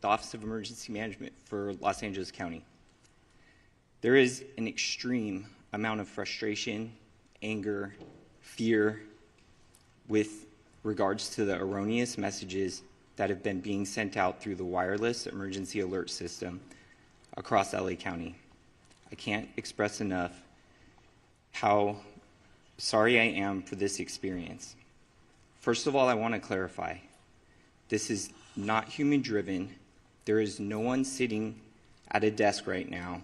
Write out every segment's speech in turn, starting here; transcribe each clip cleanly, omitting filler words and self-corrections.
the Office of Emergency Management for Los Angeles County. There is an extreme amount of frustration, anger, fear with regards to the erroneous messages that have been being sent out through the wireless emergency alert system across LA County. I can't express enough how sorry I am for this experience. First of all, I want to clarify, this is not human-driven. There is no one sitting at a desk right now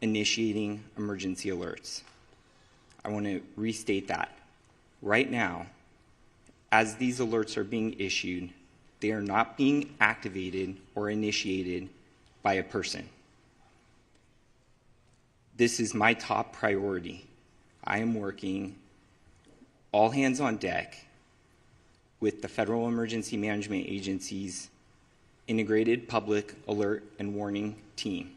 initiating emergency alerts. I want to restate that. Right now, as these alerts are being issued, they are not being activated or initiated by a person. This is my top priority. I am working all hands on deck with the Federal Emergency Management Agency's Integrated Public Alert and Warning Team.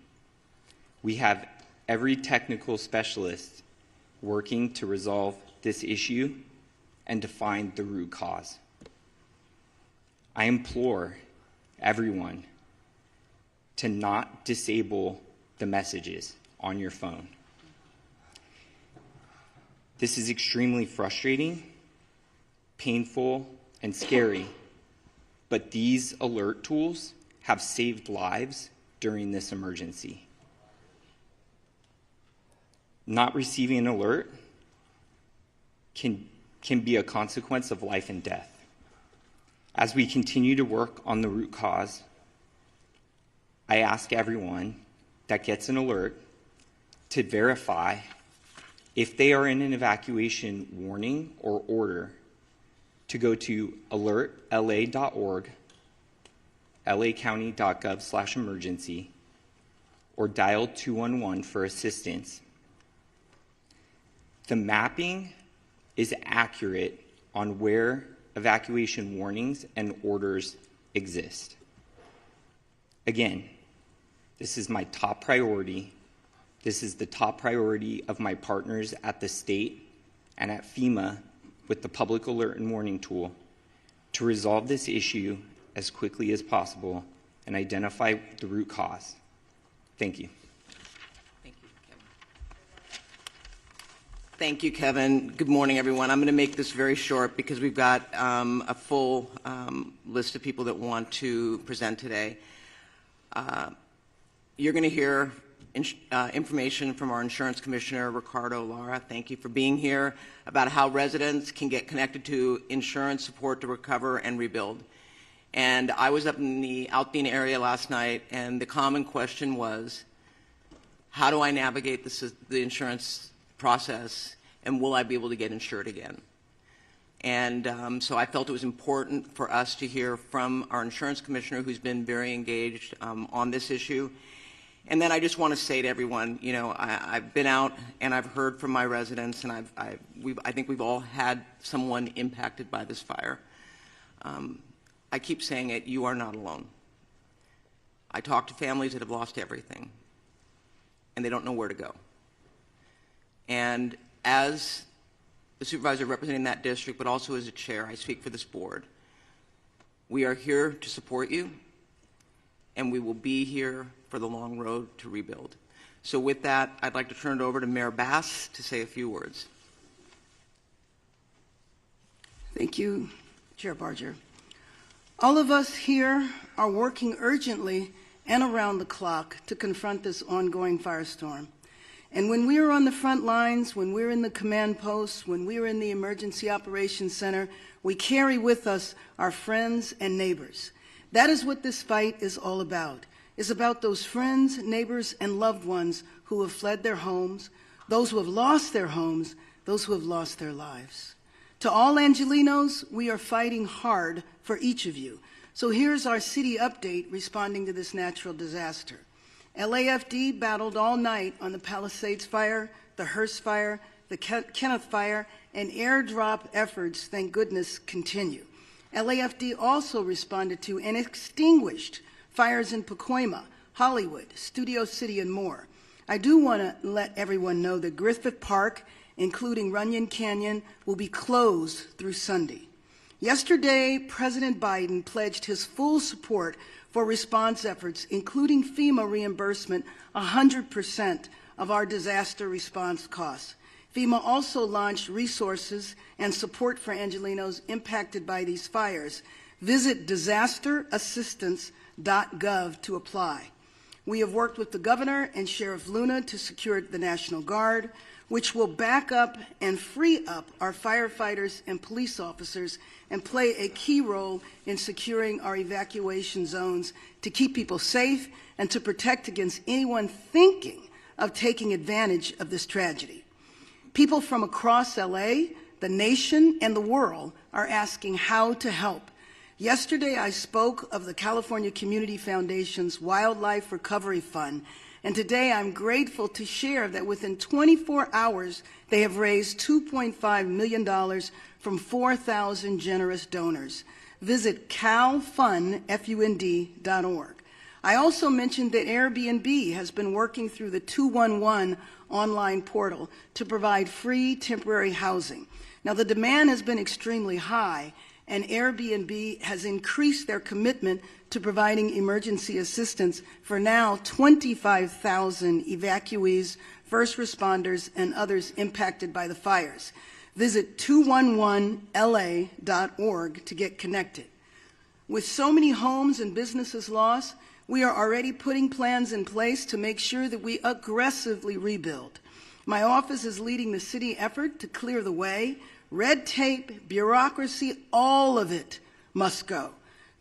We have every technical specialist working to resolve this issue and to find the root cause. I implore everyone to not disable the messages on your phone. This is extremely frustrating, painful, and scary, but these alert tools have saved lives during this emergency. Not receiving an alert can be a consequence of life and death. As we continue to work on the root cause, I ask everyone that gets an alert to verify if they are in an evacuation warning or order to go to alertla.org, lacounty.gov/emergency, or dial 211 for assistance. The mapping is accurate on where evacuation warnings and orders exist. Again, this is my top priority. This is the top priority of my partners at the state and at FEMA with the Public Alert and Warning Tool to resolve this issue as quickly as possible and identify the root cause. Thank you. Thank you, Kevin. Thank you, Kevin. Good morning, everyone. I'm going to make this very short because we've got a full list of people that want to present today. You're going to hear information from our Insurance Commissioner, Ricardo Lara. Thank you for being here, about how residents can get connected to insurance support to recover and rebuild. And I was up in the Alpine area last night, and the common question was, how do I navigate the insurance process, and will I be able to get insured again? And so I felt it was important for us to hear from our Insurance Commissioner, who's been very engaged on this issue. And then I just want to say to everyone, you know, I've been out and I've heard from my residents, and I think we've all had someone impacted by this fire. I keep saying it, you are not alone. I talk to families that have lost everything, and they don't know where to go. And as the supervisor representing that district, but also as a chair, I speak for this board. We are here to support you, and we will be here for the long road to rebuild. So with that, I'd like to turn it over to Mayor Bass to say a few words. Thank you, Chair Barger. All of us here are working urgently and around the clock to confront this ongoing firestorm. And when we are on the front lines, when we're in the command posts, when we're in the Emergency Operations Center, we carry with us our friends and neighbors. That is what this fight is all about. It's about those friends, neighbors, and loved ones who have fled their homes, those who have lost their homes, those who have lost their lives. To all Angelinos, we are fighting hard for each of you. So here's our city update responding to this natural disaster. LAFD battled all night on the Palisades fire, the Hearst fire, the Kenneth fire, and airdrop efforts, thank goodness, continue. LAFD also responded to and extinguished fires in Pacoima, Hollywood, Studio City, and more. I do want to let everyone know that Griffith Park, including Runyon Canyon, will be closed through Sunday. Yesterday, President Biden pledged his full support for response efforts, including FEMA reimbursement 100% of our disaster response costs. FEMA also launched resources and support for Angelenos impacted by these fires. Visit disasterassistance.gov to apply. We have worked with the Governor and Sheriff Luna to secure the National Guard, which will back up and free up our firefighters and police officers and play a key role in securing our evacuation zones to keep people safe and to protect against anyone thinking of taking advantage of this tragedy. People from across LA, the nation, and the world are asking how to help. Yesterday, I spoke of the California Community Foundation's Wildlife Recovery Fund, and today I'm grateful to share that within 24 hours, they have raised $2.5 million from 4,000 generous donors. Visit calfund.org. I also mentioned that Airbnb has been working through the 211 online portal to provide free temporary housing. Now, the demand has been extremely high, and Airbnb has increased their commitment to providing emergency assistance for now 25,000 evacuees, first responders, and others impacted by the fires. Visit 211la.org to get connected. With so many homes and businesses lost, we are already putting plans in place to make sure that we aggressively rebuild. My office is leading the city effort to clear the way. Red tape, bureaucracy, all of it must go.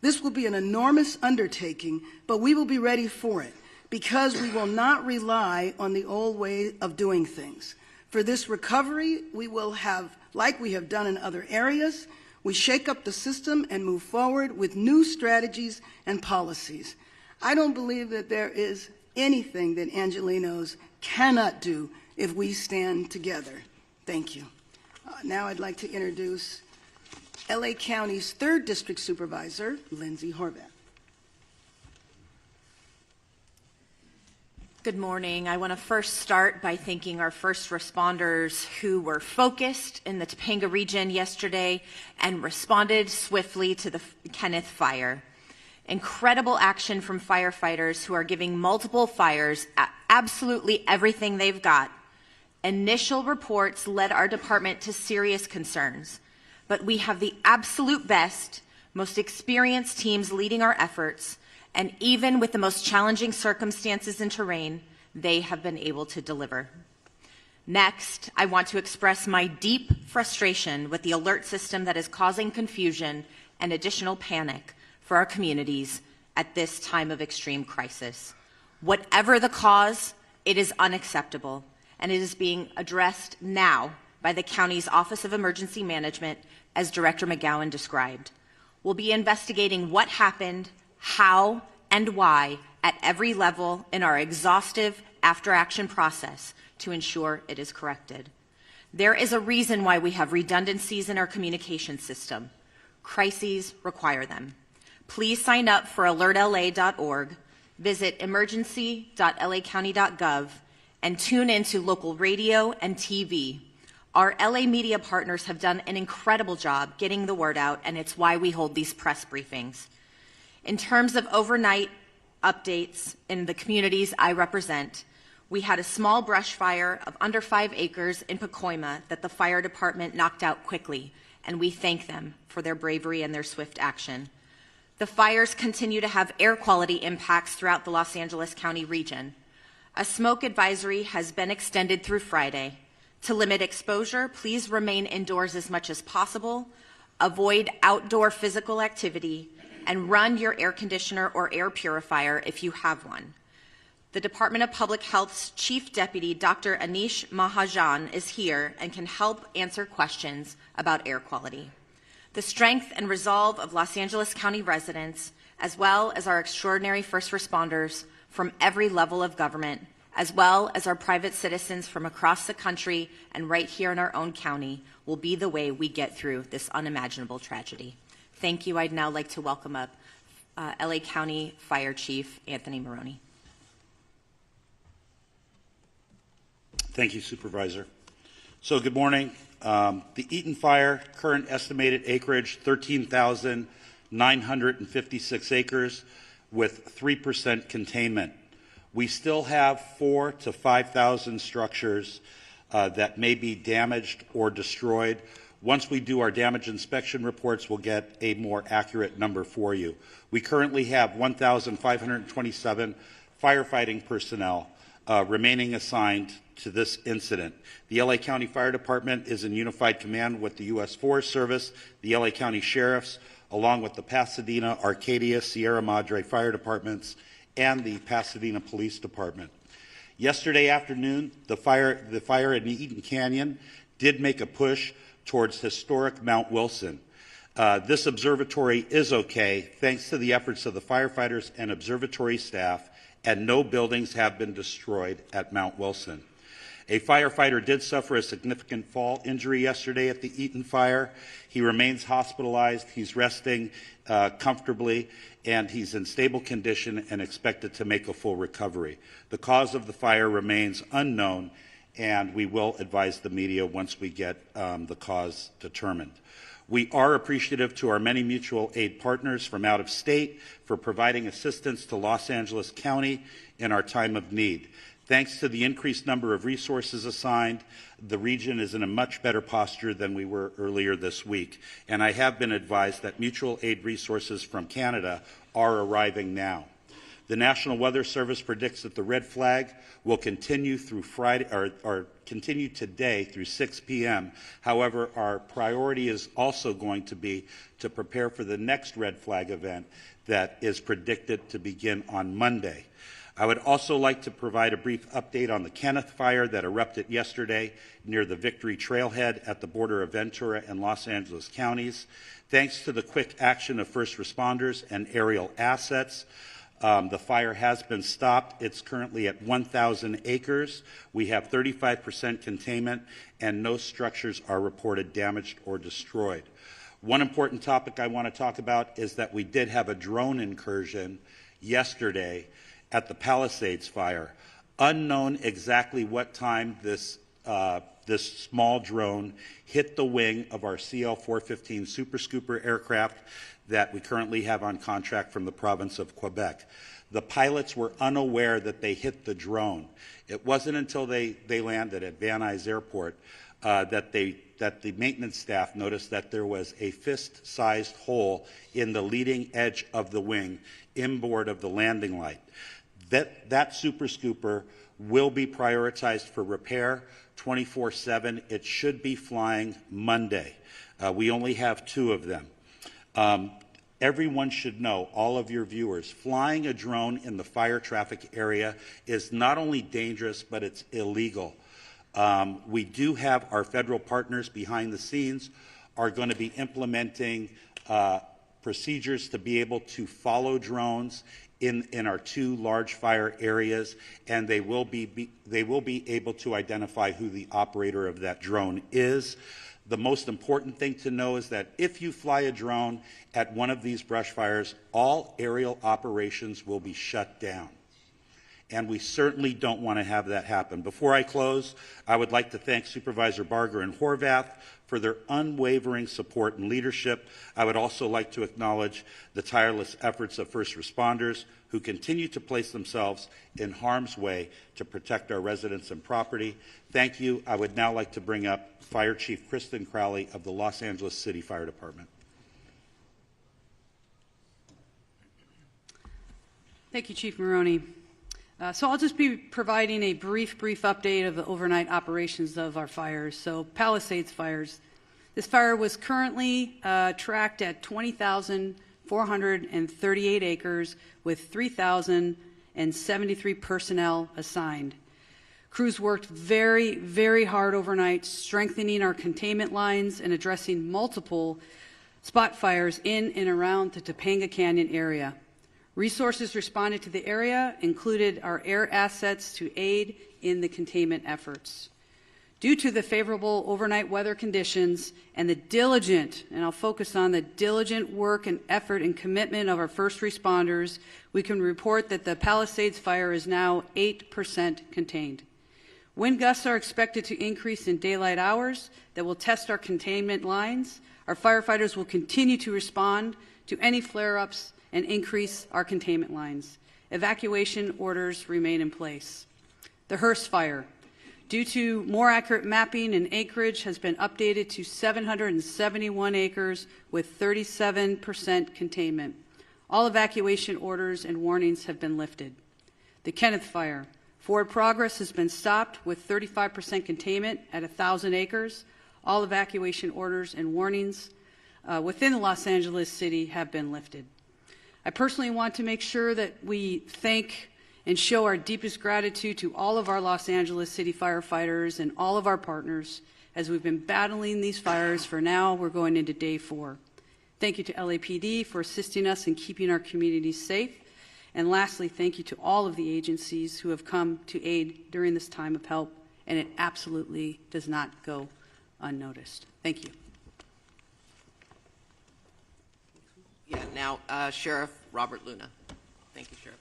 This will be an enormous undertaking, but we will be ready for it because we will not rely on the old way of doing things. For this recovery, we will have, like we have done in other areas, we shake up the system and move forward with new strategies and policies. I don't believe that there is anything that Angelenos cannot do if we stand together. Thank you. Now I'd like to introduce LA County's 3rd District Supervisor, Lindsay Horvath. Good morning. I want to first start by thanking our first responders who were focused in the Topanga region yesterday and responded swiftly to the Kenneth fire. Incredible action from firefighters who are giving multiple fires absolutely everything they've got. Initial reports led our department to serious concerns, but we have the absolute best, most experienced teams leading our efforts, and even with the most challenging circumstances and terrain, they have been able to deliver. Next, I want to express my deep frustration with the alert system that is causing confusion and additional panic for our communities at this time of extreme crisis. Whatever the cause, it is unacceptable, and it is being addressed now by the county's Office of Emergency Management, as Director McGowan described. We'll be investigating what happened, how, and why at every level in our exhaustive after-action process to ensure it is corrected. There is a reason why we have redundancies in our communication system. Crises require them. Please sign up for alertla.org, visit emergency.lacounty.gov, and tune into local radio and TV. Our LA media partners have done an incredible job getting the word out, and it's why we hold these press briefings. In terms of overnight updates in the communities I represent, we had a small brush fire of under 5 acres in Pacoima that the fire department knocked out quickly, and we thank them for their bravery and their swift action. The fires continue to have air quality impacts throughout the Los Angeles County region. A smoke advisory has been extended through Friday. To limit exposure, please remain indoors as much as possible, avoid outdoor physical activity, and run your air conditioner or air purifier if you have one. The Department of Public Health's Chief Deputy, Dr. Anish Mahajan, is here and can help answer questions about air quality. The strength and resolve of Los Angeles County residents, as well as our extraordinary first responders from every level of government, as well as our private citizens from across the country and right here in our own county, will be the way we get through this unimaginable tragedy. Thank you. I'd now like to welcome up LA County Fire Chief Anthony Maroney. Thank you, Supervisor. So good morning. The Eaton Fire, current estimated acreage, 13,956 acres with 3% containment. We still have 4,000 to 5,000 structures that may be damaged or destroyed. Once we do our damage inspection reports, we'll get a more accurate number for you. We currently have 1,527 firefighting personnel remaining assigned to this incident. The LA County Fire Department is in unified command with the U.S. Forest Service, the LA County Sheriffs, along with the Pasadena, Arcadia, Sierra Madre Fire Departments, and the Pasadena Police Department. Yesterday afternoon, the fire in the Eaton Canyon did make a push towards historic Mount Wilson. This observatory is okay, thanks to the efforts of the firefighters and observatory staff, and no buildings have been destroyed at Mount Wilson. A firefighter did suffer a significant fall injury yesterday at the Eaton fire. He remains hospitalized. He's resting comfortably, and he's in stable condition and expected to make a full recovery. The cause of the fire remains unknown, and we will advise the media once we get the cause determined. We are appreciative to our many mutual aid partners from out of state for providing assistance to Los Angeles County in our time of need. Thanks to the increased number of resources assigned, the region is in a much better posture than we were earlier this week. And I have been advised that mutual aid resources from Canada are arriving now. The National Weather Service predicts that the red flag will continue through Friday, or continue today through 6 p.m. However, our priority is also going to be to prepare for the next red flag event that is predicted to begin on Monday. I would also like to provide a brief update on the Kenneth fire that erupted yesterday near the Victory Trailhead at the border of Ventura and Los Angeles counties. Thanks to the quick action of first responders and aerial assets, the fire has been stopped. It's currently at 1,000 acres. We have 35% containment, and no structures are reported damaged or destroyed. One important topic I want to talk about is that we did have a drone incursion yesterday at the Palisades fire. Unknown exactly what time this small drone hit the wing of our CL-415 Super Scooper aircraft that we currently have on contract from the province of Quebec. The pilots were unaware that they hit the drone. It wasn't until they landed at Van Nuys Airport that the maintenance staff noticed that there was a fist-sized hole in the leading edge of the wing inboard of the landing light. That Super Scooper will be prioritized for repair 24/7. It should be flying Monday. We only have 2 of them. Everyone should know, all of your viewers, flying a drone in the fire traffic area is not only dangerous, but it's illegal. We do have our federal partners behind the scenes are going to be implementing procedures to be able to follow drones in our 2 large fire areas, and they will be able to identify who the operator of that drone is. The most important thing to know is that if you fly a drone at one of these brush fires, all aerial operations will be shut down. And we certainly don't want to have that happen. Before I close, I would like to thank Supervisor Barger and Horvath for their unwavering support and leadership. I would also like to acknowledge the tireless efforts of first responders who continue to place themselves in harm's way to protect our residents and property. Thank you. I would now like to bring up Fire Chief Kristen Crowley of the Los Angeles City Fire Department. Thank you, Chief Maroney. So I'll just be providing a brief update of the overnight operations of our fires. So Palisades fires. This fire was currently tracked at 20,438 acres with 3,073 personnel assigned. Crews worked very, very hard overnight, strengthening our containment lines and addressing multiple spot fires in and around the Topanga Canyon area. Resources responded to the area included our air assets to aid in the containment efforts. Due to the favorable overnight weather conditions and the diligent, and I'll focus on the diligent work and effort and commitment of our first responders, we can report that the Palisades fire is now 8% contained. Wind gusts are expected to increase in daylight hours that will test our containment lines. Our firefighters will continue to respond to any flare-ups and increase our containment lines. Evacuation orders remain in place. The Hearst fire, due to more accurate mapping and acreage, has been updated to 771 acres with 37% containment. All evacuation orders and warnings have been lifted. The Kenneth fire, forward progress has been stopped with 35% containment at 1,000 acres. All evacuation orders and warnings within Los Angeles City have been lifted. I personally want to make sure that we thank and show our deepest gratitude to all of our Los Angeles City firefighters and all of our partners as we've been battling these fires for now. We're going into day 4. Thank you to LAPD for assisting us in keeping our communities safe. And lastly, thank you to all of the agencies who have come to aid during this time of help, and it absolutely does not go unnoticed. Thank you. Yeah, now Sheriff Robert Luna. Thank you, Sheriff.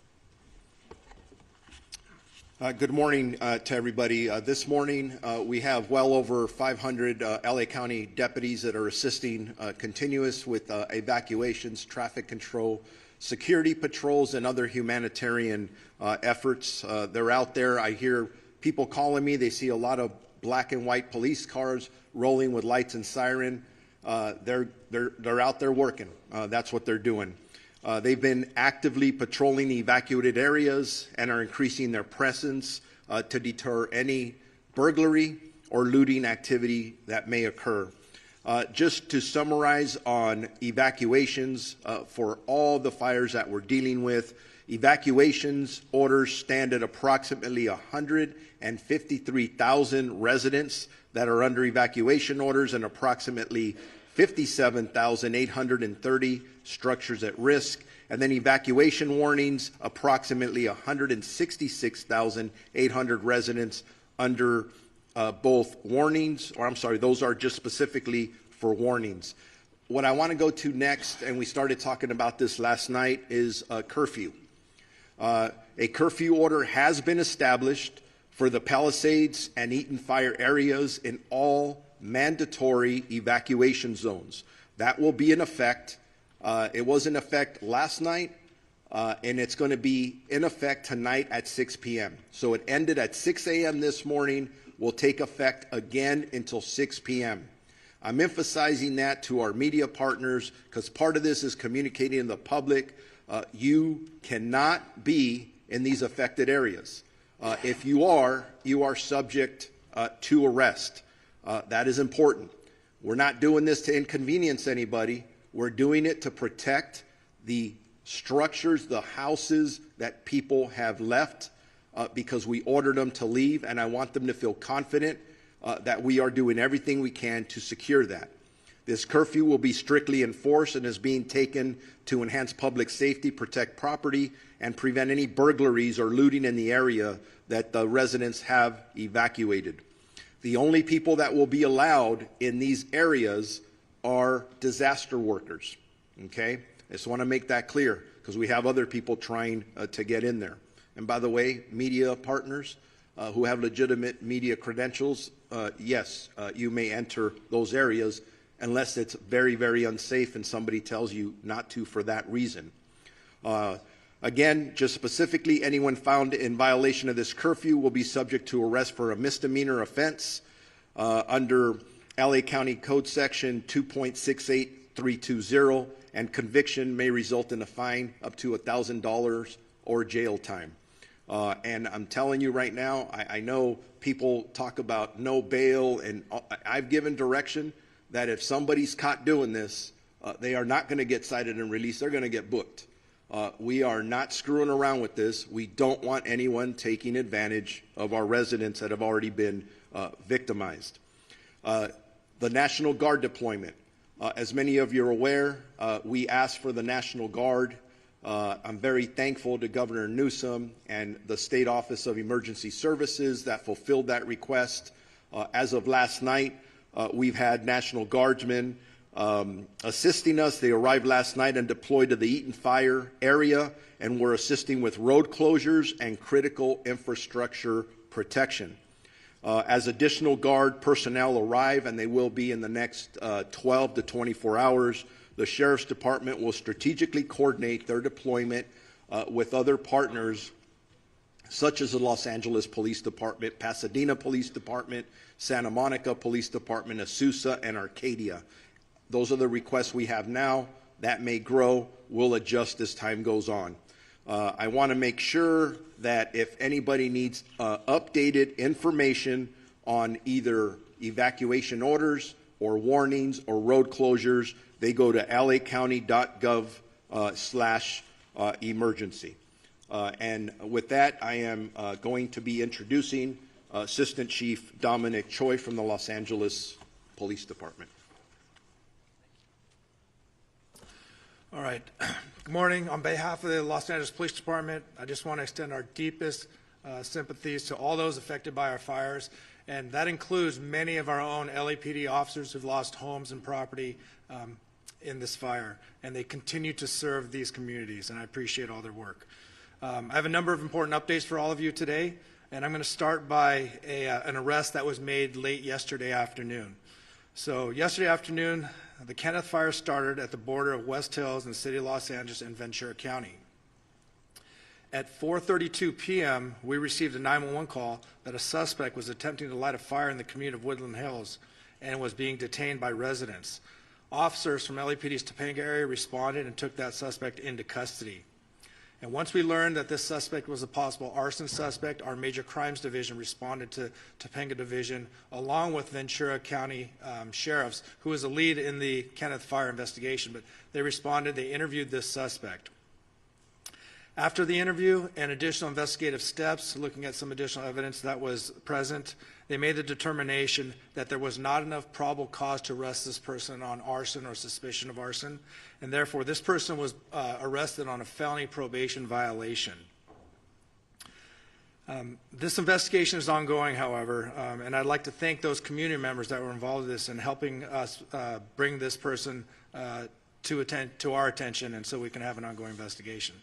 Good morning to everybody. This morning we have well over 500 LA County deputies that are assisting continuous with evacuations, traffic control, security patrols, and other humanitarian efforts. They're out there. I hear people calling me. They see a lot of black and white police cars rolling with lights and siren. They're out there working. That's what they're doing. They've been actively patrolling the evacuated areas and are increasing their presence to deter any burglary or looting activity that may occur. Just to summarize on evacuations for all the fires that we're dealing with, evacuations orders stand at approximately 153,000 residents that are under evacuation orders and approximately 57,830 structures at risk. And then evacuation warnings, approximately 166,800 residents under both warnings, or I'm sorry, those are just specifically for warnings. What I want to go to next, and we started talking about this last night, is a curfew. A curfew order has been established for the Palisades and Eaton fire areas in all mandatory evacuation zones. That will be in effect. It was in effect last night, and it's going to be in effect tonight at 6 p.m. So it ended at 6 a.m. this morning, will take effect again until 6 p.m. I'm emphasizing that to our media partners because part of this is communicating to the public. You cannot be in these affected areas. If you are subject to arrest. That is important. We're not doing this to inconvenience anybody. We're doing it to protect the structures, the houses that people have left because we ordered them to leave, and I want them to feel confident that we are doing everything we can to secure that. This curfew will be strictly enforced and is being taken to enhance public safety, protect property, and prevent any burglaries or looting in the area that the residents have evacuated. The only people that will be allowed in these areas are disaster workers, okay? I just want to make that clear because we have other people trying to get in there. And by the way, media partners who have legitimate media credentials, yes, you may enter those areas unless it's very, very unsafe and somebody tells you not to for that reason. Again, just specifically, anyone found in violation of this curfew will be subject to arrest for a misdemeanor offense under LA County Code Section 2.68320, and conviction may result in a fine up to $1,000 or jail time. And I'm telling you right now, I know people talk about no bail, and I've given direction that if somebody's caught doing this, they are not going to get cited and released. They're going to get booked. We are not screwing around with this. We don't want anyone taking advantage of our residents that have already been victimized. The National Guard deployment. As many of you are aware, we asked for the National Guard. I'm very thankful to Governor Newsom and the State Office of Emergency Services that fulfilled that request. As of last night, we've had National Guardsmen assisting us. They arrived last night and deployed to the Eaton fire area, and were assisting with road closures and critical infrastructure protection. As additional guard personnel arrive, and they will be in the next 12 to 24 hours, the Sheriff's Department will strategically coordinate their deployment with other partners such as the Los Angeles Police Department, Pasadena Police Department, Santa Monica Police Department, Azusa, and Arcadia. Those are the requests we have now. That may grow. We'll adjust as time goes on. I want to make sure that if anybody needs updated information on either evacuation orders or warnings or road closures, they go to lacounty.gov/emergency. And with that, I am going to be introducing Assistant Chief Dominic Choi from the Los Angeles Police Department. All right. Good morning. On behalf of the Los Angeles Police Department, I just want to extend our deepest sympathies to all those affected by our fires, and that includes many of our own LAPD officers who've lost homes and property in this fire, and they continue to serve these communities, and I appreciate all their work. I have a number of important updates for all of you today, and I'm going to start by an arrest that was made late yesterday afternoon. So yesterday afternoon, the Kenneth Fire started at the border of West Hills in the city of Los Angeles and Ventura County. At 4:32 p.m., we received a 911 call that a suspect was attempting to light a fire in the community of Woodland Hills and was being detained by residents. Officers from LAPD's Topanga area responded and took that suspect into custody. And once we learned that this suspect was a possible arson suspect, our Major Crimes Division responded to Topanga Division along with Ventura County sheriffs, who was the lead in the Kenneth Fire investigation. But they responded, they interviewed this suspect. After the interview and additional investigative steps, looking at some additional evidence that was present, they made the determination that there was not enough probable cause to arrest this person on arson or suspicion of arson, and therefore this person was arrested on a felony probation violation. This investigation is ongoing, however, and I'd like to thank those community members that were involved in this and helping us bring this person to our attention, and so we can have an ongoing investigation.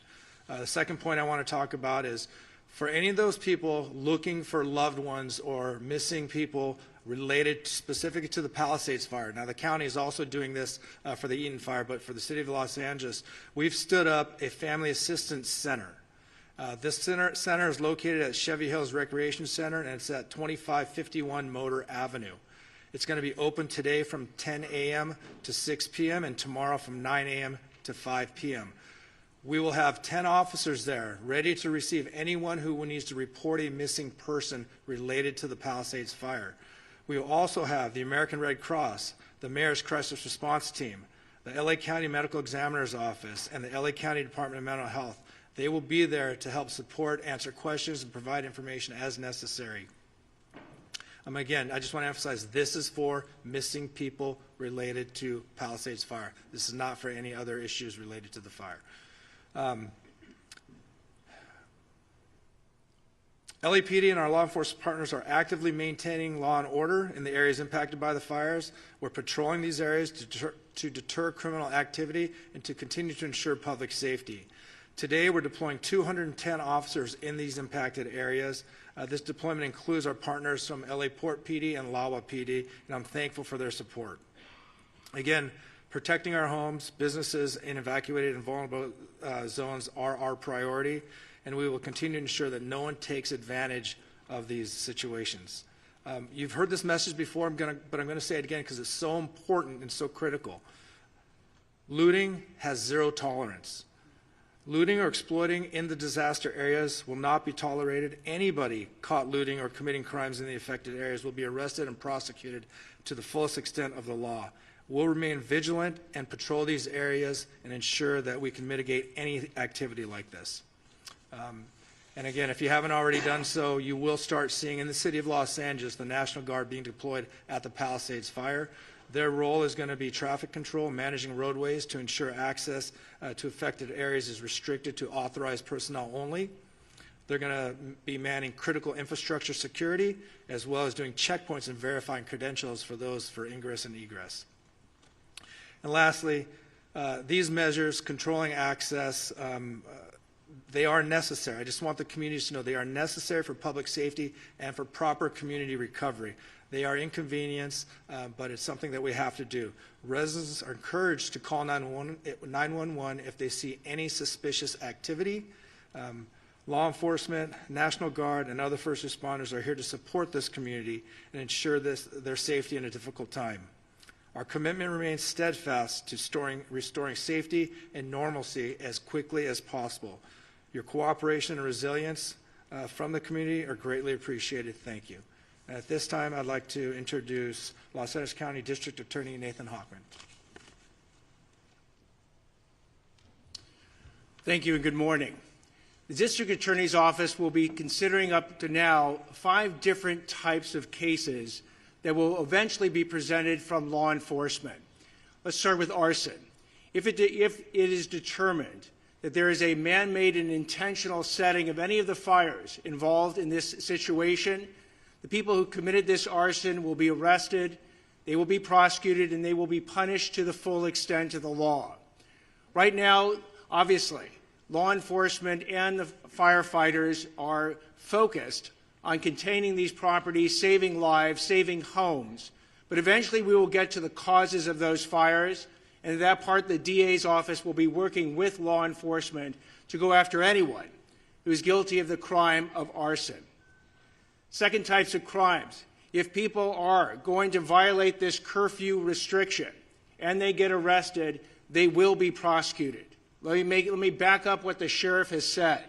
The second point I want to talk about is for any of those people looking for loved ones or missing people related specifically to the Palisades fire. Now, the county is also doing this for the Eaton fire, but for the city of Los Angeles, we've stood up a family assistance center. This center is located at Chevy Hills Recreation Center, and it's at 2551 Motor Avenue. It's going to be open today from 10 a.m. to 6 p.m. and tomorrow from 9 a.m. to 5 p.m. We will have 10 officers there ready to receive anyone who needs to report a missing person related to the Palisades fire. We will also have the American Red Cross, the Mayor's Crisis Response Team, the LA County Medical Examiner's Office, and the LA County Department of Mental Health. They will be there to help support, answer questions, and provide information as necessary. Again, I just want to emphasize this is for missing people related to Palisades fire. This is not for any other issues related to the fire. LAPD and our law enforcement partners are actively maintaining law and order in the areas impacted by the fires. We're patrolling these areas to deter criminal activity and to continue to ensure public safety. Today, we're deploying 210 officers in these impacted areas. This deployment includes our partners from LA Port PD and LAWA PD, and I'm thankful for their support. Again, protecting our homes, businesses in evacuated and vulnerable zones are our priority, and we will continue to ensure that no one takes advantage of these situations. You've heard this message before, but I'm going to say it again because it's so important and so critical. Looting has zero tolerance. Looting or exploiting in the disaster areas will not be tolerated. Anybody caught looting or committing crimes in the affected areas will be arrested and prosecuted to the fullest extent of the law. We'll remain vigilant and patrol these areas and ensure that we can mitigate any activity like this. And again, if you haven't already done so, you will start seeing in the city of Los Angeles the National Guard being deployed at the Palisades fire. Their role is going to be traffic control, managing roadways to ensure access to affected areas is restricted to authorized personnel only. They're going to be manning critical infrastructure security, as well as doing checkpoints and verifying credentials for those for ingress and egress. And lastly, these measures controlling access They are necessary. I just want the communities to know they are necessary for public safety and for proper community recovery. They are inconvenience, but it's something that we have to do. Residents are encouraged to call 911 if they see any suspicious activity. Law enforcement, National Guard, and other first responders are here to support this community and ensure their safety in a difficult time. Our commitment remains steadfast to restoring safety and normalcy as quickly as possible. Your cooperation and resilience from the community are greatly appreciated. Thank you. And at this time, I'd like to introduce Los Angeles County District Attorney Nathan Hochman. Thank you and good morning. The District Attorney's Office will be considering up to now 5 different types of cases that will eventually be presented from law enforcement. Let's start with arson. If it is determined that there is a man-made and intentional setting of any of the fires involved in this situation, the people who committed this arson will be arrested, they will be prosecuted, and they will be punished to the full extent of the law. Right now, obviously, law enforcement and the firefighters are focused on containing these properties, saving lives, saving homes. But eventually we will get to the causes of those fires, and at that part the DA's office will be working with law enforcement to go after anyone who is guilty of the crime of arson. Second types of crimes. If people are going to violate this curfew restriction and they get arrested, they will be prosecuted. Let me back up what the sheriff has said.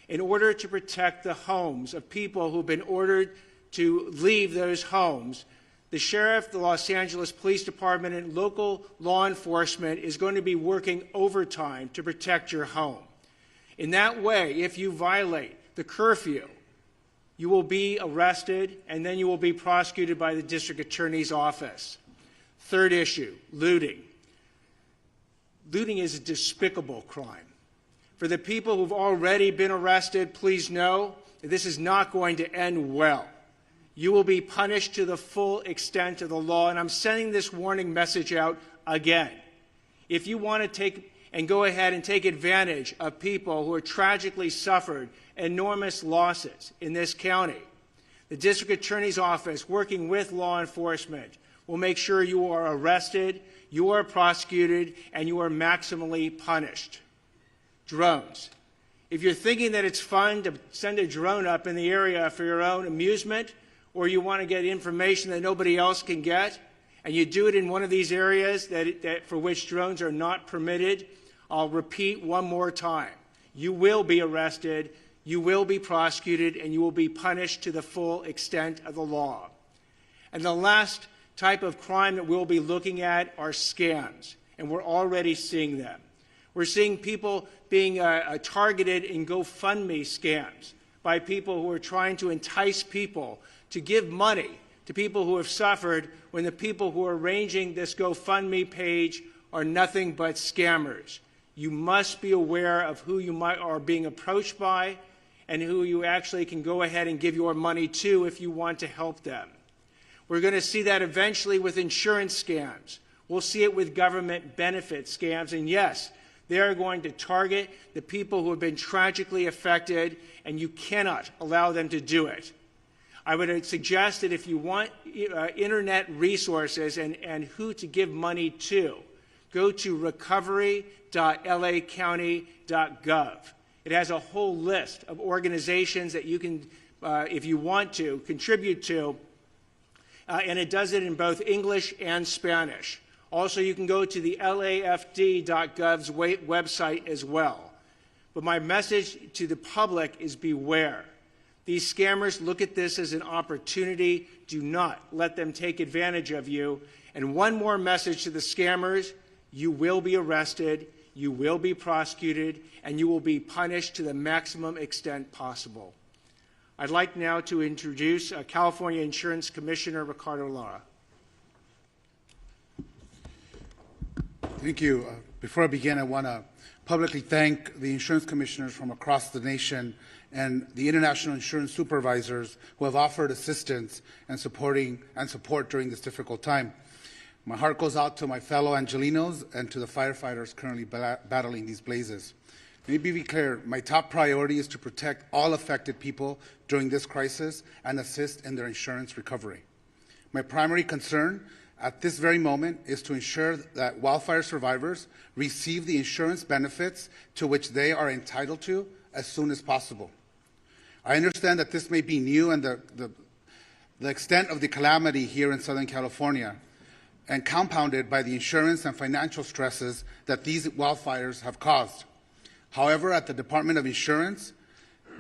In order to protect the homes of people who've been ordered to leave those homes, the sheriff, the Los Angeles Police Department, and local law enforcement is going to be working overtime to protect your home. In that way, if you violate the curfew, you will be arrested and then you will be prosecuted by the district attorney's office. Third issue, looting. Looting is a despicable crime. For the people who've already been arrested, please know that this is not going to end well. You will be punished to the full extent of the law, and I'm sending this warning message out again. If you want to take and go ahead and take advantage of people who have tragically suffered enormous losses in this county, the district attorney's office, working with law enforcement, will make sure you are arrested, you are prosecuted, and you are maximally punished. Drones. If you're thinking that it's fun to send a drone up in the area for your own amusement, or you want to get information that nobody else can get, and you do it in one of these areas for which drones are not permitted, I'll repeat one more time. You will be arrested, you will be prosecuted, and you will be punished to the full extent of the law. And the last type of crime that we'll be looking at are scams, and we're already seeing them. We're seeing people being targeted in GoFundMe scams by people who are trying to entice people to give money to people who have suffered when the people who are arranging this GoFundMe page are nothing but scammers. You must be aware of who you are being approached by and who you actually can go ahead and give your money to if you want to help them. We're going to see that eventually with insurance scams. We'll see it with government benefit scams. And yes, they are going to target the people who have been tragically affected, and you cannot allow them to do it. I would suggest that if you want internet resources and who to give money to, go to recovery.lacounty.gov. It has a whole list of organizations that you can, if you want to, contribute to, and it does it in both English and Spanish. Also, you can go to the LAFD.gov's website as well. But my message to the public is beware. These scammers look at this as an opportunity. Do not let them take advantage of you. And one more message to the scammers: you will be arrested, you will be prosecuted, and you will be punished to the maximum extent possible. I'd like now to introduce California Insurance Commissioner Ricardo Lara. Thank you. Before I begin, I want to publicly thank the insurance commissioners from across the nation and the international insurance supervisors who have offered assistance and support during this difficult time. My heart goes out to my fellow Angelinos and to the firefighters currently battling these blazes. Let me be clear, my top priority is to protect all affected people during this crisis and assist in their insurance recovery. My primary concern at this very moment is to ensure that wildfire survivors receive the insurance benefits to which they are entitled to as soon as possible. I understand that this may be new and the extent of the calamity here in Southern California, and compounded by the insurance and financial stresses that these wildfires have caused. However, at the Department of Insurance,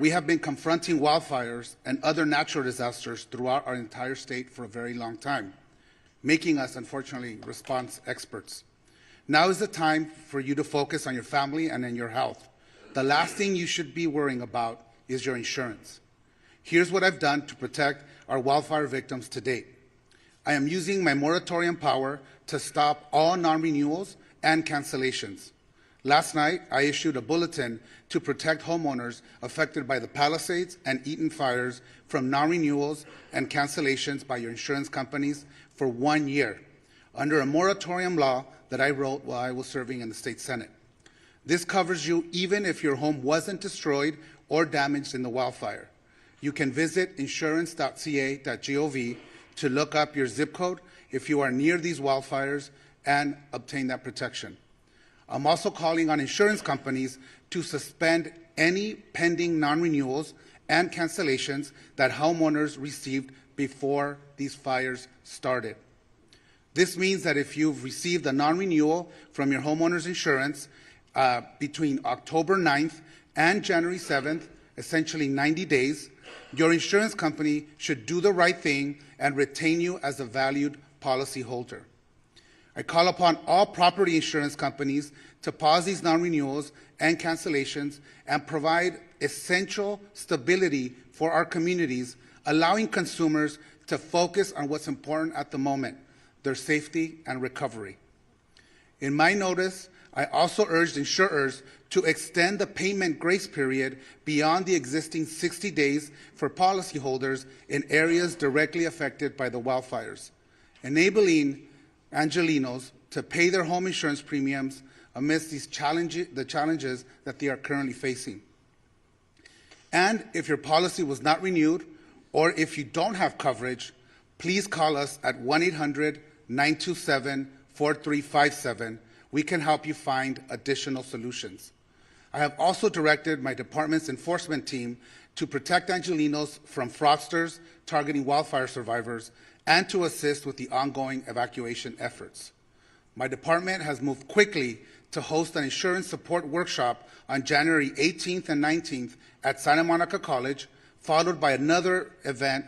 we have been confronting wildfires and other natural disasters throughout our entire state for a very long time, making us, unfortunately, response experts. Now is the time for you to focus on your family and on your health. The last thing you should be worrying about is your insurance. Here's what I've done to protect our wildfire victims to date. I am using my moratorium power to stop all non-renewals and cancellations. Last night, I issued a bulletin to protect homeowners affected by the Palisades and Eaton fires from non-renewals and cancellations by your insurance companies for 1 year, under a moratorium law that I wrote while I was serving in the state Senate. This covers you even if your home wasn't destroyed or damaged in the wildfire. You can visit insurance.ca.gov to look up your zip code if you are near these wildfires and obtain that protection. I'm also calling on insurance companies to suspend any pending non-renewals and cancellations that homeowners received before these fires started. This means that if you've received a non-renewal from your homeowner's insurance between October 9th and January 7th, essentially 90 days, your insurance company should do the right thing and retain you as a valued policyholder. I call upon all property insurance companies to pause these non-renewals and cancellations and provide essential stability for our communities, allowing consumers to focus on what's important at the moment, their safety and recovery. In my notice, I also urged insurers to extend the payment grace period beyond the existing 60 days for policyholders in areas directly affected by the wildfires, enabling Angelenos to pay their home insurance premiums amidst the challenges that they are currently facing. And if your policy was not renewed, or if you don't have coverage, please call us at 1-800-927-4357. We can help you find additional solutions. I have also directed my department's enforcement team to protect Angelenos from fraudsters targeting wildfire survivors and to assist with the ongoing evacuation efforts. My department has moved quickly to host an insurance support workshop on January 18th and 19th at Santa Monica College, followed by another event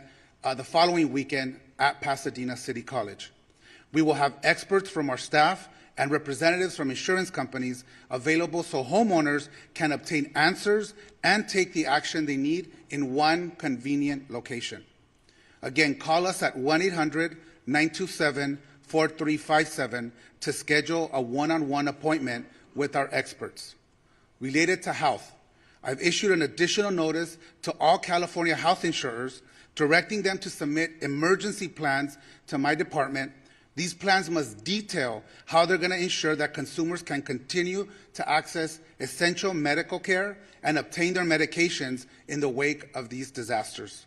the following weekend at Pasadena City College. We will have experts from our staff and representatives from insurance companies available so homeowners can obtain answers and take the action they need in one convenient location. Again, call us at 1-800-927-4357 to schedule a one-on-one appointment with our experts. Related to health, I've issued an additional notice to all California health insurers directing them to submit emergency plans to my department. These plans must detail how they're going to ensure that consumers can continue to access essential medical care and obtain their medications in the wake of these disasters.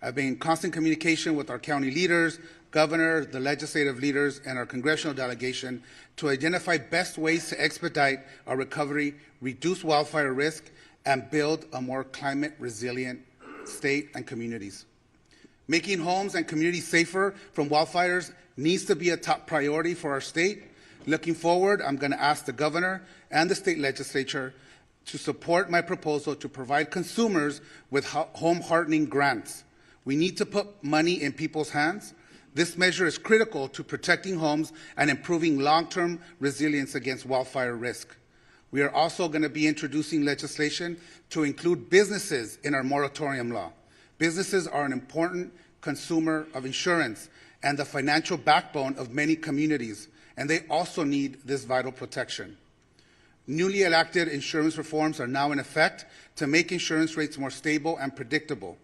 I've been in constant communication with our county leaders, governor, the legislative leaders, and our congressional delegation to identify best ways to expedite our recovery, reduce wildfire risk, and build a more climate-resilient state and communities. Making homes and communities safer from wildfires needs to be a top priority for our state. Looking forward, I'm going to ask the governor and the state legislature to support my proposal to provide consumers with home hardening grants. We need to put money in people's hands. This measure is critical to protecting homes and improving long-term resilience against wildfire risk. We are also going to be introducing legislation to include businesses in our moratorium law. Businesses are an important consumer of insurance and the financial backbone of many communities, and they also need this vital protection. Newly enacted insurance reforms are now in effect to make insurance rates more stable and predictable.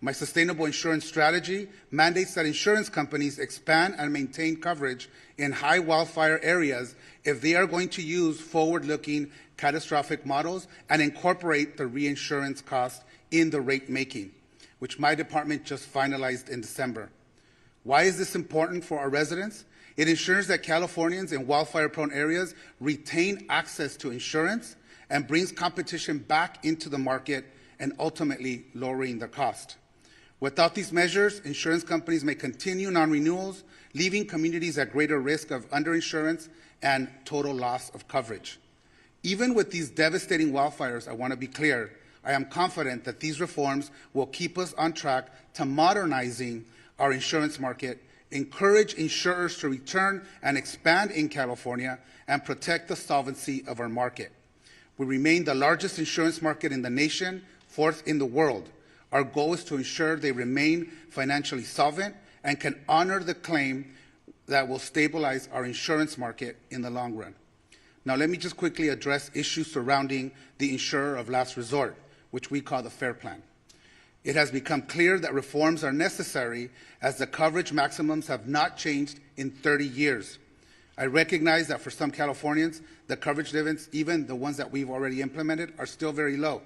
My sustainable insurance strategy mandates that insurance companies expand and maintain coverage in high wildfire areas if they are going to use forward-looking catastrophic models and incorporate the reinsurance cost in the rate making, which my department just finalized in December. Why is this important for our residents? It ensures that Californians in wildfire-prone areas retain access to insurance and brings competition back into the market and ultimately lowering the cost. Without these measures, insurance companies may continue non-renewals, leaving communities at greater risk of underinsurance and total loss of coverage. Even with these devastating wildfires, I want to be clear, I am confident that these reforms will keep us on track to modernizing our insurance market, encourage insurers to return and expand in California, and protect the solvency of our market. We remain the largest insurance market in the nation, fourth in the world. Our goal is to ensure they remain financially solvent and can honor the claim that will stabilize our insurance market in the long run. Now, let me just quickly address issues surrounding the insurer of last resort, which we call the FAIR Plan. It has become clear that reforms are necessary as the coverage maximums have not changed in 30 years. I recognize that for some Californians, the coverage limits, even the ones that we've already implemented, are still very low.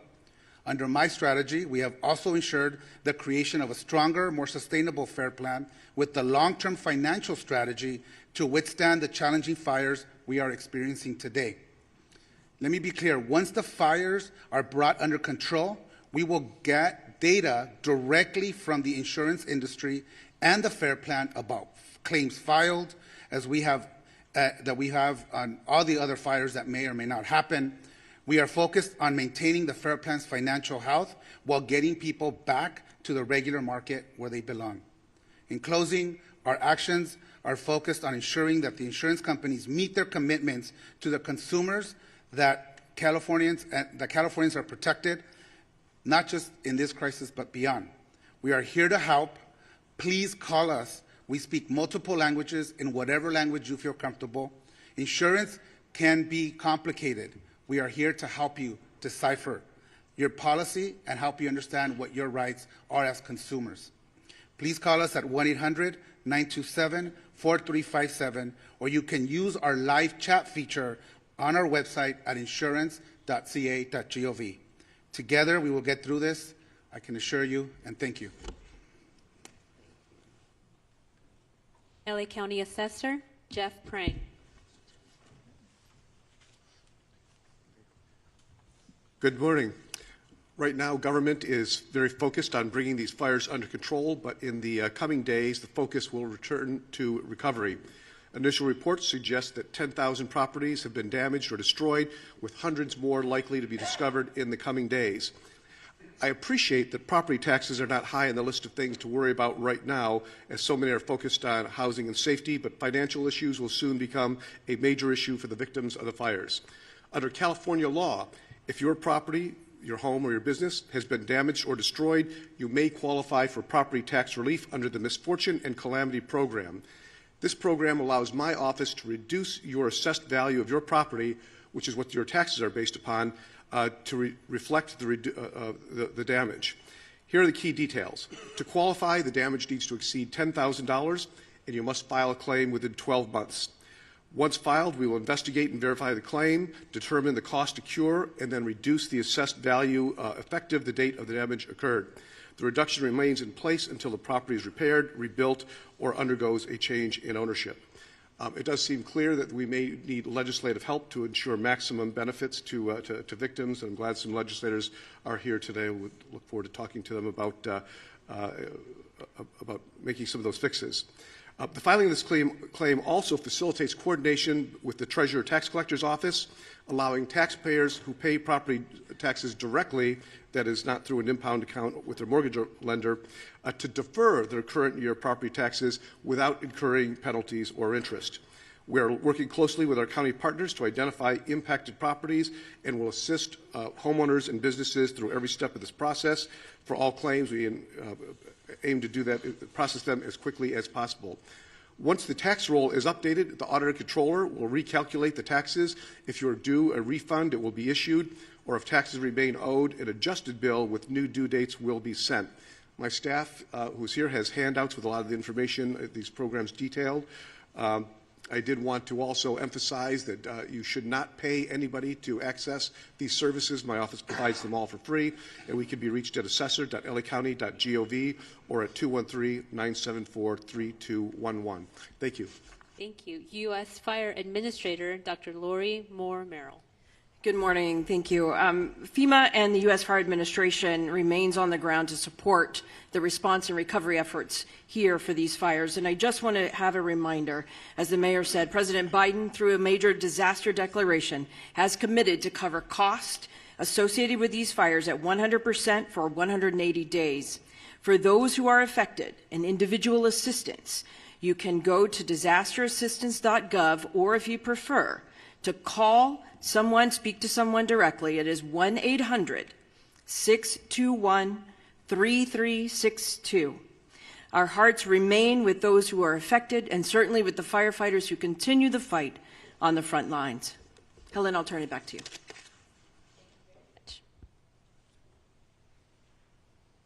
Under my strategy, we have also ensured the creation of a stronger, more sustainable FAIR Plan with the long-term financial strategy to withstand the challenging fires we are experiencing today. Let me be clear, once the fires are brought under control, we will get data directly from the insurance industry and the FAIR Plan about claims filed, as we have on all the other fires that may or may not happen. We are focused on maintaining the FAIR Plan's financial health while getting people back to the regular market where they belong. In closing, our actions are focused on ensuring that the insurance companies meet their commitments to the consumers, that Californians are protected, not just in this crisis, but beyond. We are here to help. Please call us. We speak multiple languages in whatever language you feel comfortable. Insurance can be complicated. We are here to help you decipher your policy and help you understand what your rights are as consumers. Please call us at 1-800-927-4357, or you can use our live chat feature on our website at insurance.ca.gov. Together, we will get through this, I can assure you, and thank you. LA County Assessor Jeff Prang. Good morning. Right now, government is very focused on bringing these fires under control, but in the coming days, the focus will return to recovery. Initial reports suggest that 10,000 properties have been damaged or destroyed, with hundreds more likely to be discovered in the coming days. I appreciate that property taxes are not high on the list of things to worry about right now, as so many are focused on housing and safety, but financial issues will soon become a major issue for the victims of the fires. Under California law, if your property, your home or your business has been damaged or destroyed, you may qualify for property tax relief under the Misfortune and Calamity Program. This program allows my office to reduce your assessed value of your property, which is what your taxes are based upon, to reflect the damage. Here are the key details. To qualify, the damage needs to exceed $10,000, and you must file a claim within 12 months. Once filed, we will investigate and verify the claim, determine the cost to cure, and then reduce the assessed value effective the date of the damage occurred. The reduction remains in place until the property is repaired, rebuilt, or undergoes a change in ownership. It does seem clear that we may need legislative help to ensure maximum benefits to victims, and I'm glad some legislators are here today. We look forward to talking to them about making some of those fixes. The filing of this claim also facilitates coordination with the Treasurer Tax Collector's Office, allowing taxpayers who pay property taxes directly, that is not through an impound account with their mortgage lender, to defer their current year property taxes without incurring penalties or interest. We are working closely with our county partners to identify impacted properties and will assist homeowners and businesses through every step of this process. For all claims, we aim to do that, process them as quickly as possible. Once the tax roll is updated, the auditor controller will recalculate the taxes. If you're due a refund, it will be issued, or if taxes remain owed, an adjusted bill with new due dates will be sent. My staff, who's here, has handouts with a lot of the information, these programs detailed. I did want to also emphasize that you should not pay anybody to access these services. My office provides them all for free, and we can be reached at assessor.lacounty.gov or at 213-974-3211. Thank you. Thank you. U.S. Fire Administrator Dr. Lori Moore Merrill. Good morning. Thank you. FEMA and the U.S. Fire Administration remains on the ground to support the response and recovery efforts here for these fires. And I just want to have a reminder, as the mayor said, President Biden, through a major disaster declaration, has committed to cover cost associated with these fires at 100% for 180 days. For those who are affected and individual assistance, you can go to disasterassistance.gov, or if you prefer, to call someone, speak to someone directly. It is 1-800-621-3362. Our hearts remain with those who are affected, and certainly with the firefighters who continue the fight on the front lines. Helen, I'll turn it back to you.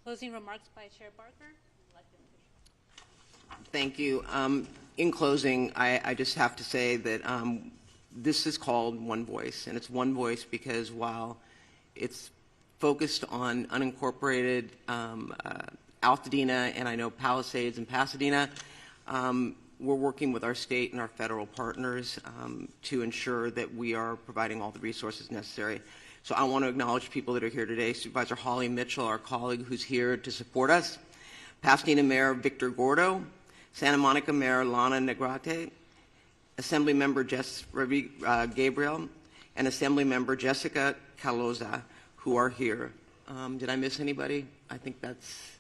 Closing remarks by Chair Barker. Thank you. In closing, I just have to say that this is called One Voice, and it's One Voice because while it's focused on unincorporated Altadena and I know Palisades and Pasadena, we're working with our state and our federal partners to ensure that we are providing all the resources necessary. So I want to acknowledge people that are here today. Supervisor Holly Mitchell, our colleague who's here to support us, Pasadena Mayor Victor Gordo, Santa Monica Mayor Lana Negrete, Assembly Member Jess Gabriel, and Assembly Member Jessica Caloza, who are here. Did I miss anybody? I think that's...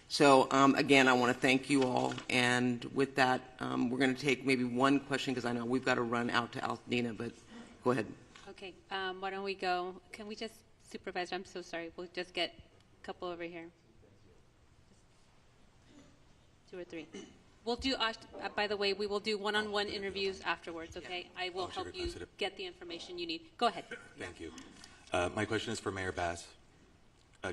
So, again, I want to thank you all. And with that, we're going to take maybe one question, because I know we've got to run out to Altadena, but go ahead. Okay, why don't we go? Can we just, Supervisor, I'm so sorry. We'll just get a couple over here. 2 or 3. We'll do, by the way, we will do one-on-one interviews afterwards, okay? I will help you get the information you need. Go ahead. Thank you. My question is for Mayor Bass.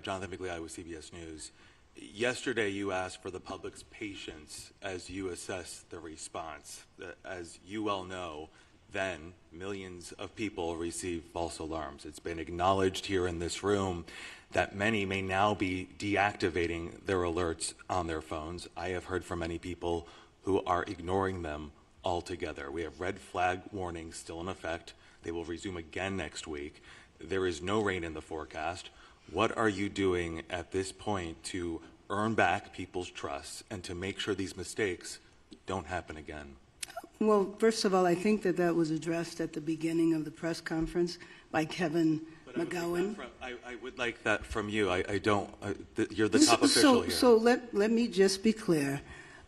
Jonathan Migliotti with CBS News. Yesterday, you asked for the public's patience as you assess the response. As you well know, then millions of people receive false alarms. It's been acknowledged here in this room that many may now be deactivating their alerts on their phones. I have heard from many people who are ignoring them altogether. We have red flag warnings still in effect. They will resume again next week. There is no rain in the forecast. What are you doing at this point to earn back people's trust and to make sure these mistakes don't happen again? Well, first of all, I think that was addressed at the beginning of the press conference by Kevin McGowan. I would like that from you. I don't, you're the top official here. So let me just be clear.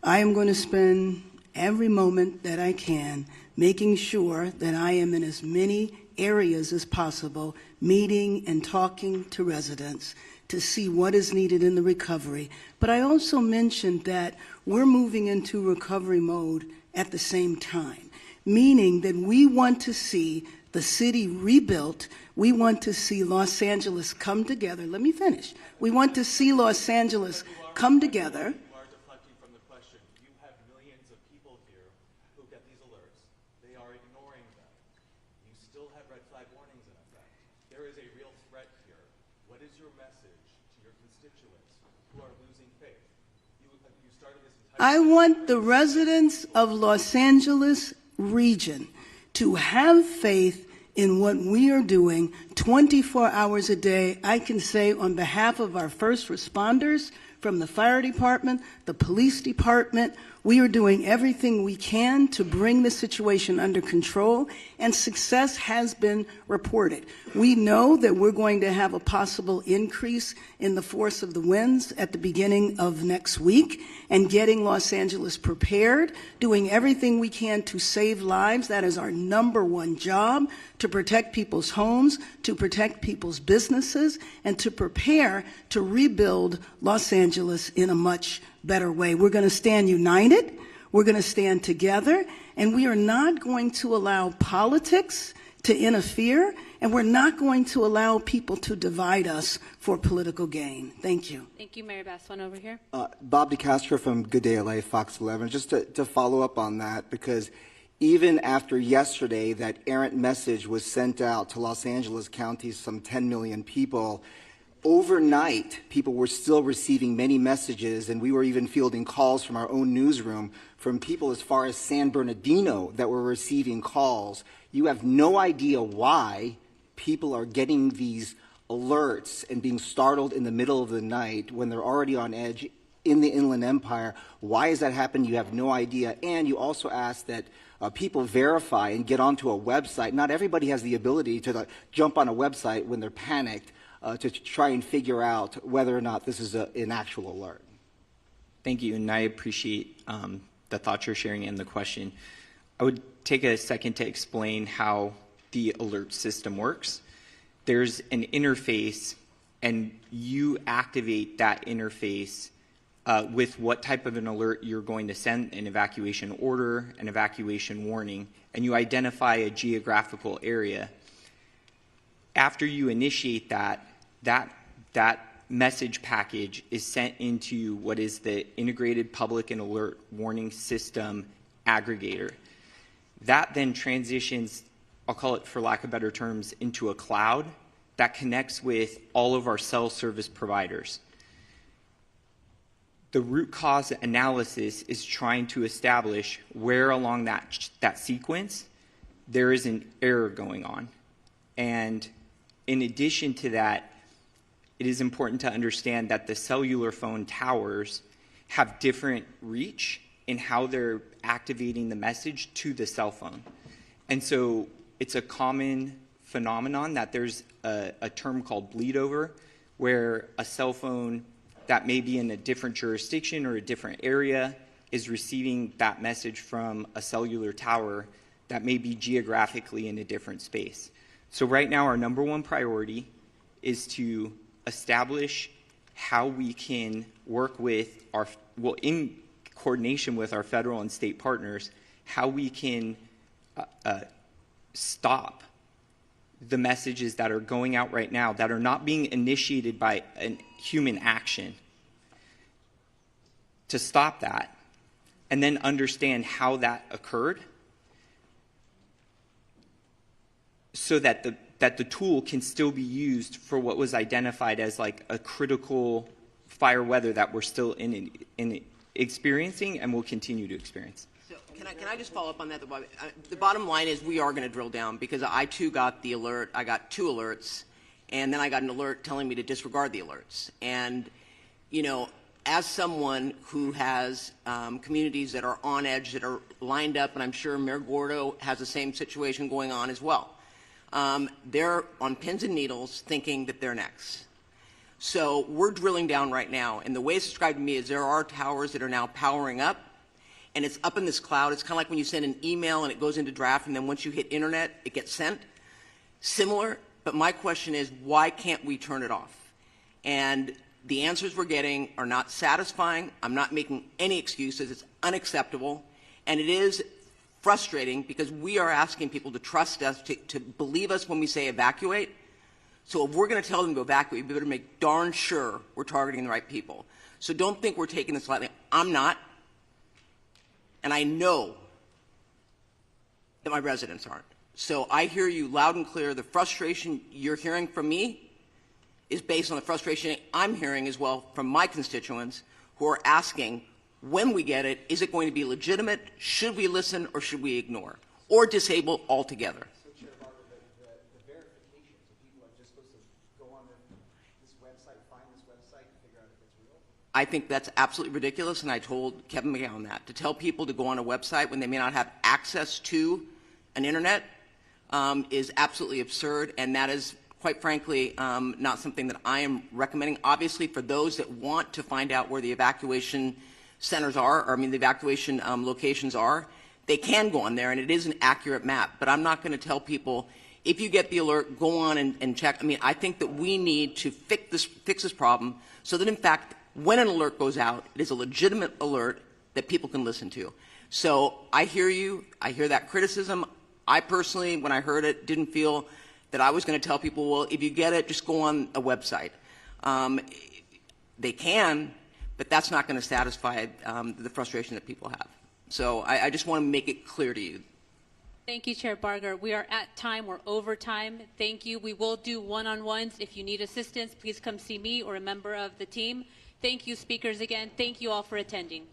I am going to spend every moment that I can making sure that I am in as many areas as possible, meeting and talking to residents to see what is needed in the recovery. But I also mentioned that we're moving into recovery mode at the same time, meaning that we want to see the city rebuilt. We want to see Los Angeles come together. Let me finish. We want to see Los Angeles come together. You are deflecting from the question. You have millions of people here who get these alerts. They are ignoring them. You still have red flag warnings in effect. There is a real threat here. What is your message to your constituents who are losing faith? You started this entire... I want the residents of Los Angeles region to have faith in what we are doing 24 hours a day. I can say on behalf of our first responders from the fire department, the police department, we are doing everything we can to bring the situation under control, and success has been reported. We know that we're going to have a possible increase in the force of the winds at the beginning of next week, and getting Los Angeles prepared, doing everything we can to save lives. That is our #1 job, to protect people's homes, to protect people's businesses, and to prepare to rebuild Los Angeles in a much better way. We're going to stand united, we're going to stand together, and we are not going to allow politics to interfere, and and we're not going to allow people to divide us for political gain. Thank you. Thank you, Mayor Bass. One over here. Bob DeCastro from Good Day LA, Fox 11. Just to follow up on that, because even after yesterday that errant message was sent out to Los Angeles County, some 10 million people, overnight people were still receiving many messages, and we were even fielding calls from our own newsroom from people as far as San Bernardino that were receiving calls. You have no idea why people are getting these alerts and being startled in the middle of the night when they're already on edge in the Inland Empire. Why is that happening? You have no idea. And you also asked that people verify and get onto a website. Not everybody has the ability to jump on a website when they're panicked to try and figure out whether or not this is an actual alert. Thank you, and I appreciate the thoughts you're sharing and the question. I would take a second to explain how the alert system works. There's an interface, and you activate that interface with what type of an alert you're going to send, an evacuation order, an evacuation warning, and you identify a geographical area. After you initiate that message package is sent into what is the Integrated Public and Alert Warning System aggregator. That then transitions, I'll call it for lack of better terms, into a cloud that connects with all of our cell service providers. The root cause analysis is trying to establish where along that sequence there is an error going on. And in addition to that, it is important to understand that the cellular phone towers have different reach in how they're activating the message to the cell phone. And so it's a common phenomenon that there's a term called bleed over, where a cell phone that may be in a different jurisdiction or a different area is receiving that message from a cellular tower that may be geographically in a different space. So right now our number one priority is to establish how we can work with in coordination with our federal and state partners, how we can stop the messages that are going out right now that are not being initiated by a human action, to stop that, and then understand how that occurred so that the tool can still be used for what was identified as like a critical fire weather that we're still in experiencing and will continue to experience. So can I just follow up on that? The bottom line is we are going to drill down, because I too got the alert. I got 2 alerts, and then I got an alert telling me to disregard the alerts. And, you know, as someone who has communities that are on edge, that are lined up, and I'm sure Mayor Gordo has the same situation going on as well. They're on pins and needles thinking that they're next. So we're drilling down right now, and the way it's described to me is there are towers that are now powering up, and it's up in this cloud. It's kind of like when you send an email and it goes into draft, and then once you hit internet, it gets sent. Similar, but my question is, why can't we turn it off? And the answers we're getting are not satisfying. I'm not making any excuses. It's unacceptable, and it is frustrating because we are asking people to trust us, to believe us when we say evacuate. So if we're going to tell them to evacuate, we better make darn sure we're targeting the right people. So don't think we're taking this lightly. I'm not. And I know that my residents aren't. So I hear you loud and clear. The frustration you're hearing from me is based on the frustration I'm hearing as well from my constituents who are asking, when we get it, is it going to be legitimate? Should we listen or should we ignore? Or disable altogether? So, Chair Barber, the verification, so people are just supposed to go on this website, find this website, and figure out if it's real? I think that's absolutely ridiculous, and I told Kevin McGowan that. To tell people to go on a website when they may not have access to an internet is absolutely absurd, and that is, quite frankly, not something that I am recommending. Obviously, for those that want to find out where the evacuation centers are, or I mean the evacuation locations are, they can go on there, and it is an accurate map. But I'm not going to tell people, if you get the alert, go on and check. I mean, I think that we need to fix this problem so that, in fact, when an alert goes out, it is a legitimate alert that people can listen to. So I hear you. I hear that criticism. I personally, when I heard it, didn't feel that I was going to tell people, well, if you get it, just go on a website. They can, but that's not going to satisfy the frustration that people have. So I just want to make it clear to you. Thank you, Chair Barger. We are at time. We're over time. Thank you. We will do one-on-ones. If you need assistance, please come see me or a member of the team. Thank you, speakers, again. Thank you all for attending.